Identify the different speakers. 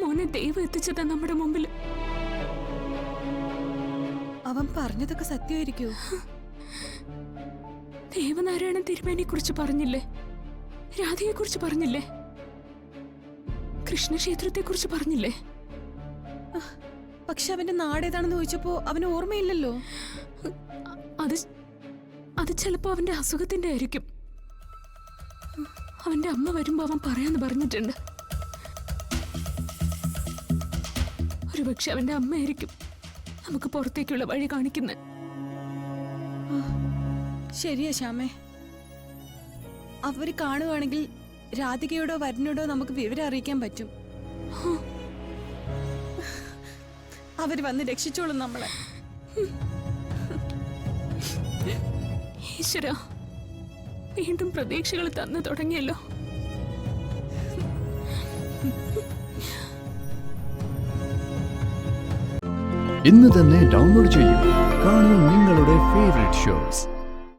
Speaker 1: മോനെ ദൈവം എത്തിച്ചതാ നമ്മുടെ മുമ്പിൽ.
Speaker 2: അവൻ പറഞ്ഞതൊക്കെ സത്യമായിരിക്കോ?
Speaker 1: ദേവനാരായണൻ തിരുമേനിയെ കുറിച്ച് പറഞ്ഞില്ലേ, രാധയെ കുറിച്ച് പറഞ്ഞില്ലേ, കൃഷ്ണക്ഷേത്രത്തെ കുറിച്ച് പറഞ്ഞില്ലേ?
Speaker 2: പക്ഷെ അവന്റെ നാടേതാണെന്ന് ചോദിച്ചപ്പോ അവന് ഓർമ്മയില്ലല്ലോ.
Speaker 1: അത് ചിലപ്പോ അവന്റെ അസുഖത്തിന്റെ ആയിരിക്കും. അവന്റെ അമ്മ വരുമ്പോ അവൻ പറയാന്ന് പറഞ്ഞിട്ടുണ്ട്. ഒരുപക്ഷെ അവന്റെ അമ്മയായിരിക്കും നമുക്ക് പുറത്തേക്കുള്ള വഴി കാണിക്കുന്നത്.
Speaker 2: ശരിയാ ശ്യാമേ. അവര് കാണുവാണെങ്കിൽ രാധികയോടോ വരനോടോ നമുക്ക് വിവരം അറിയിക്കാൻ പറ്റും. അവര് വന്ന് രക്ഷിച്ചോളും നമ്മളെ.
Speaker 1: ഈശ്വരാ, വീണ്ടും പ്രതീക്ഷകൾ തന്നു തുടങ്ങിയല്ലോ.
Speaker 3: ഇന്ന് തന്നെ ഡൗൺലോഡ് ചെയ്യൂ. കാണൂ നിങ്ങളുടെ ഫേവറേറ്റ് ഷോസ്.